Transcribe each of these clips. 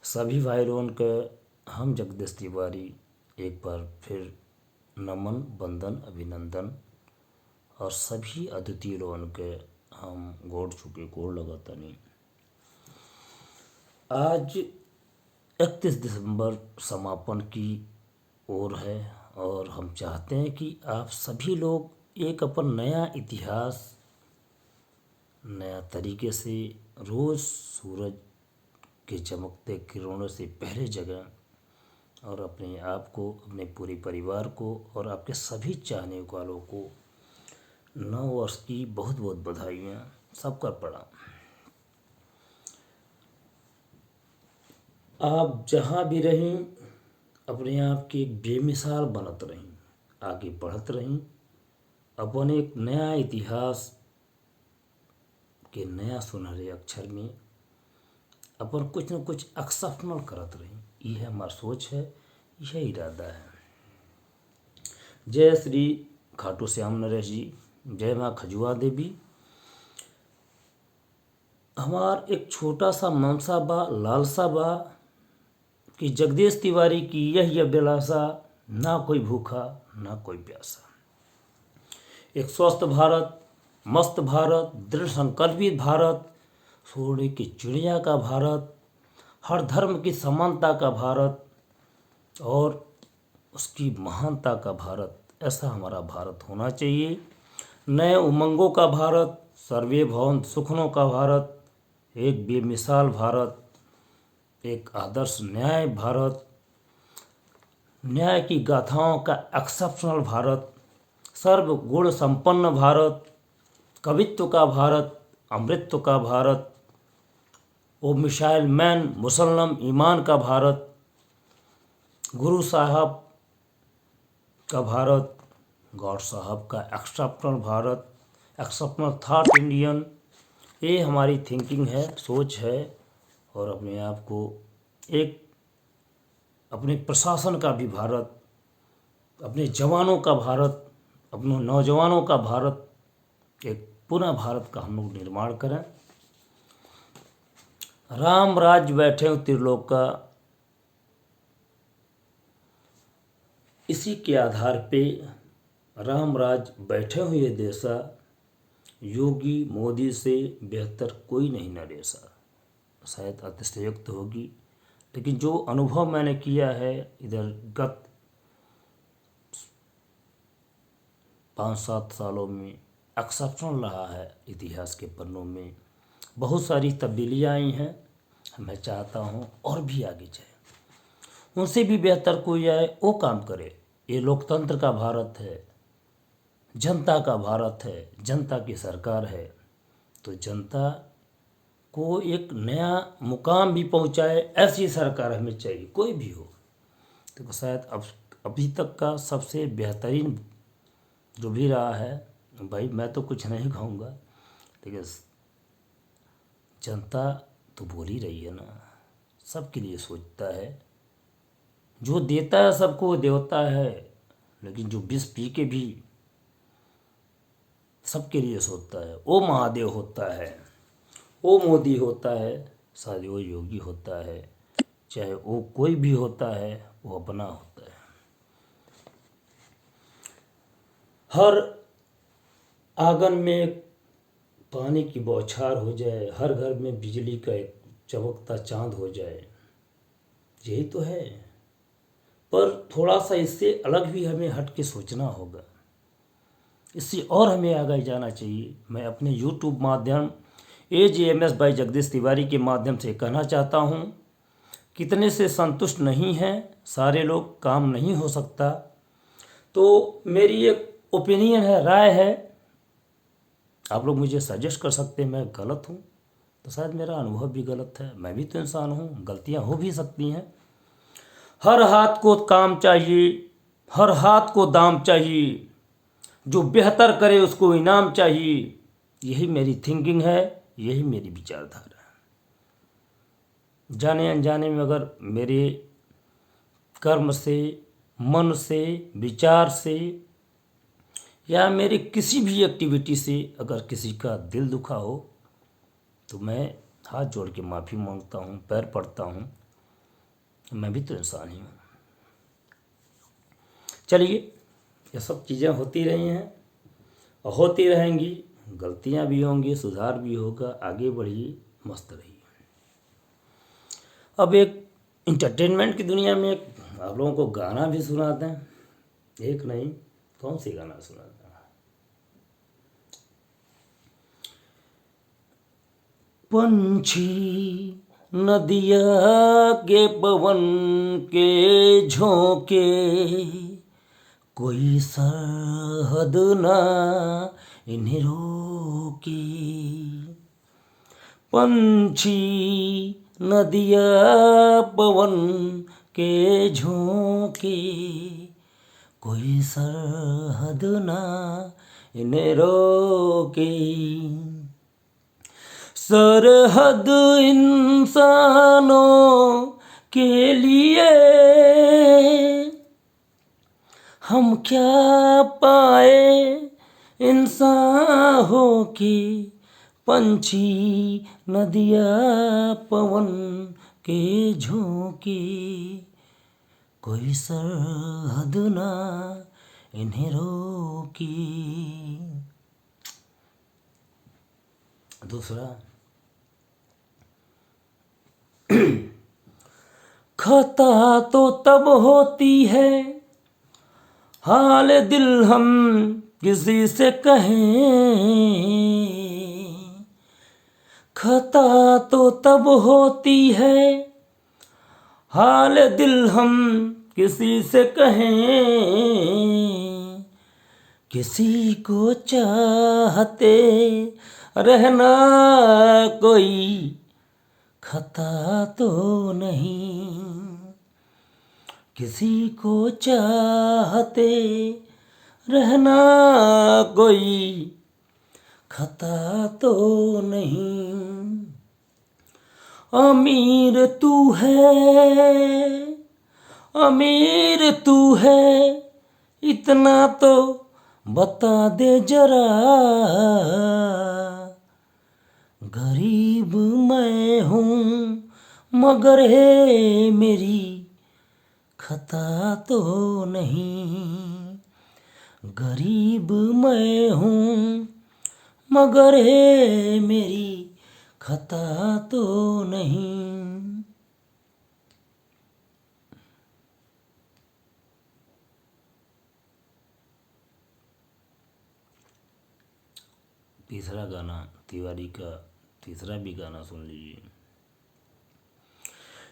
सभी भाई लोगों के हम जगदीश तिवारी एक बार फिर नमन वंदन अभिनंदन और सभी अतिथि लोगों के हम गोड़ छुके गोड़ लगातानी। आज 31 दिसंबर समापन की ओर है और हम चाहते हैं कि आप सभी लोग एक अपन नया इतिहास नया तरीके से रोज़ सूरज के चमकते किरणों से पहले जगह और अपने आप को अपने पूरे परिवार को और आपके सभी चाहने वालों को नव वर्ष की बहुत बहुत बधाइयाँ। सबका प्रणाम। आप जहाँ भी रहें अपने आप की एक बेमिसाल बनत रहें, आगे बढ़त रहें, अपन एक नया इतिहास के नया सुनहरे अक्षर में अपन कुछ न कुछ एक्सेप्शनल करत रही। यह हमार सोच है, यह इरादा है। जय श्री खाटू श्याम नरेश जी, जय माँ खजुआ देवी। हमार एक छोटा सा मनसा बा, लालसा बा कि जगदीश तिवारी की यह अभिलाषा, ना कोई भूखा ना कोई प्यासा। एक स्वस्थ भारत, मस्त भारत, दृढ़ संकल्पित भारत, सोने की चिड़िया का भारत, हर धर्म की समानता का भारत और उसकी महानता का भारत, ऐसा हमारा भारत होना चाहिए। नए उमंगों का भारत, सर्वे भवन्तु सुखनों का भारत, एक बेमिसाल भारत, एक आदर्श न्याय भारत, न्याय की गाथाओं का एक्सेप्शनल भारत, सर्व गुण संपन्न भारत, कवित्व का भारत, अमृतत्व का भारत, ओ मिसाइल मैन मुसल्लम ईमान का भारत, गुरु साहब का भारत, गॉड साहब का exceptional Bharat, exceptional thought Indian. ये हमारी थिंकिंग है, सोच है। और अपने आप को एक अपने प्रशासन का भी भारत, अपने जवानों का भारत, अपने नौजवानों का भारत, एक पुनः भारत का हम लोग निर्माण करें। राम राज्य बैठे हो त्रिलोक का, इसी के आधार पे राम राज बैठे हुए देशा, योगी मोदी से बेहतर कोई नहीं नरेसा। शायद अतिशयोक्त होगी, लेकिन जो अनुभव मैंने किया है इधर गत 5-7 सालों में एक्सेप्शनल रहा है। इतिहास के पन्नों में बहुत सारी तब्दीलियाँ आई हैं। मैं चाहता हूँ और भी आगे जाए, उनसे भी बेहतर कोई आए, वो काम करे। ये लोकतंत्र का भारत है, जनता का भारत है, जनता की सरकार है। तो जनता को एक नया मुकाम भी पहुंचाए, ऐसी सरकार हमें चाहिए, कोई भी हो। तो शायद अब अभी तक का सबसे बेहतरीन जो भी रहा है, भाई मैं तो कुछ नहीं कहूँगा, लेकिन जनता तो बोल ही रही है ना, सबके लिए सोचता है। जो देता है सबको देवता है, लेकिन जो विष पी के भी सबके लिए सोचता है, वो महादेव होता है, वो मोदी होता है, शायद वो योगी होता है, चाहे वो कोई भी होता है, वो अपना होता है। हर आंगन में पानी की बौछार हो जाए, हर घर में बिजली का एक चमकता चांद हो जाए, यही तो है। पर थोड़ा सा इससे अलग भी हमें हट के सोचना होगा, इससे और हमें आगे जाना चाहिए। मैं अपने YouTube माध्यम AJMS बाई जगदीश तिवारी के माध्यम से कहना चाहता हूँ, कितने से संतुष्ट नहीं हैं सारे लोग, काम नहीं हो सकता। तो मेरी एक ओपिनियन है, राय है, आप लोग मुझे सजेस्ट कर सकते हैं। मैं गलत हूँ तो शायद मेरा अनुभव भी गलत है, मैं भी तो इंसान हूँ, गलतियाँ हो भी सकती हैं। हर हाथ को काम चाहिए, हर हाथ को दाम चाहिए, जो बेहतर करे उसको इनाम चाहिए। यही मेरी थिंकिंग है, यही मेरी विचारधारा है। जाने अनजाने में अगर मेरे कर्म से, मन से, विचार से या मेरे किसी भी एक्टिविटी से अगर किसी का दिल दुखा हो, तो मैं हाथ जोड़ के माफ़ी मांगता हूँ, पैर पड़ता हूँ। मैं भी तो इंसान ही हूँ। चलिए, ये सब चीज़ें होती रही हैं और होती रहेंगी, गलतियाँ भी होंगी, सुधार भी होगा। आगे बढ़िए, मस्त रहिए। अब एक इंटरटेनमेंट की दुनिया में एक आप लोगों को गाना भी सुनाते हैं। एक नहीं, कौन सी गाना सुनाते हैं? पंछी नदिया के पवन के झोंके, कोई सरहद ना इन्हें रोके। पंछी नदिया पवन के झोंके, कोई सरहद ना इन्हें रोके। सरहद इंसानों के लिए हम क्या पाए इंसान हो के। पंछी नदिया पवन के झोंके, कोई सरहद ना इन्हें रोके। दूसरा, खता तो तब होती है हाल दिल हम किसी से कहें। खता तो तब होती है हाल दिल हम किसी से कहें। किसी को चाहते रहना कोई खता तो नहीं। किसी को चाहते रहना कोई खता तो नहीं। अमीर तू है, अमीर तू है, इतना तो बता दे जरा। गरीब मैं हूँ मगर है मेरी खता तो नहीं। गरीब मैं हूँ मगर है मेरी खता तो नहीं। तीसरा गाना तिवारी का तीसरा भी गाना सुन लीजिए।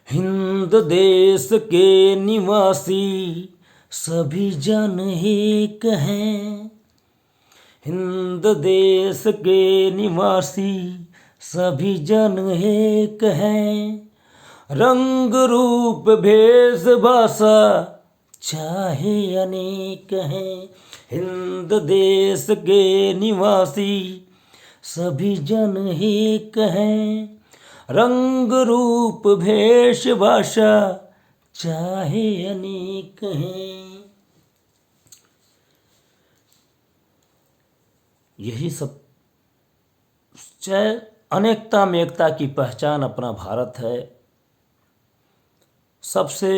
हिंद देश के निवासी सभी जन एक हैं। हिंद देश के निवासी सभी जन एक हैं। रंग रूप भेष भाषा चाहे अनेक हैं। हिंद देश के निवासी सभी जन एक हैं। रंग रूप भेष भाषा चाहे अनेक हैं। यही सब चाहे अनेकता में एकता की पहचान अपना भारत है। सबसे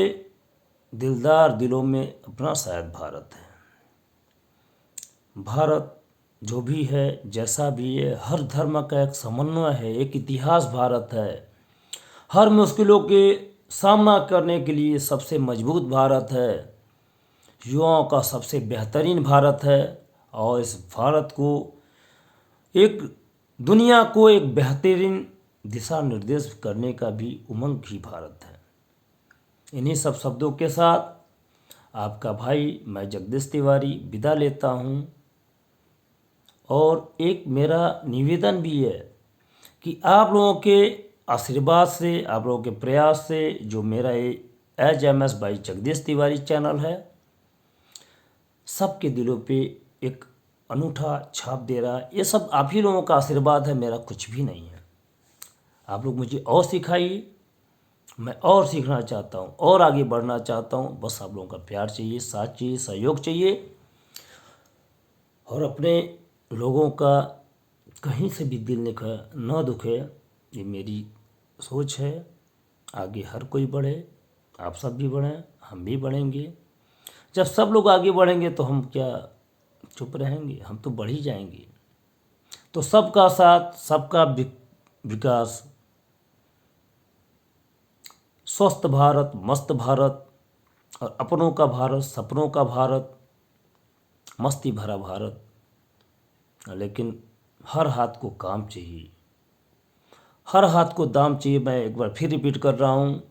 दिलदार दिलों में अपना शायद भारत है। भारत जो भी है, जैसा भी है, हर धर्म का एक समन्वय है, एक इतिहास भारत है। हर मुश्किलों के सामना करने के लिए सबसे मजबूत भारत है। युवाओं का सबसे बेहतरीन भारत है। और इस भारत को एक दुनिया को एक बेहतरीन दिशा निर्देश करने का भी उमंग भी भारत है। इन्हीं सब शब्दों के साथ आपका भाई मैं जगदीश तिवारी विदा लेता हूँ। और एक मेरा निवेदन भी है कि आप लोगों के आशीर्वाद से, आप लोगों के प्रयास से जो मेरा ये HMS by Jagdish Tiwari channel है, सबके दिलों पे एक अनूठा छाप दे रहा है। ये सब आप ही लोगों का आशीर्वाद है, मेरा कुछ भी नहीं है। आप लोग मुझे और सिखाइए, मैं और सीखना चाहता हूँ और आगे बढ़ना चाहता हूँ। बस आप लोगों का प्यार चाहिए, साथ चाहिए, सहयोग चाहिए। और अपने लोगों का कहीं से भी दिल न दुखे, ये मेरी सोच है। आगे हर कोई बढ़े आप सब भी बढ़ें, हम भी बढ़ेंगे। जब सब लोग आगे बढ़ेंगे तो हम क्या चुप रहेंगे, हम तो बढ़ ही जाएंगे। तो सबका साथ, सबका विकास, स्वस्थ भारत, मस्त भारत, और अपनों का भारत, सपनों का भारत, मस्ती भरा भारत। लेकिन हर हाथ को काम चाहिए, हर हाथ को दाम चाहिए। मैं एक बार फिर रिपीट कर रहा हूँ।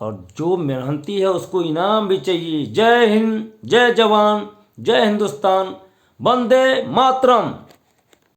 और जो मेहनती है उसको इनाम भी चाहिए। जय हिंद, जय जवान, जय हिंदुस्तान, वंदे मातरम।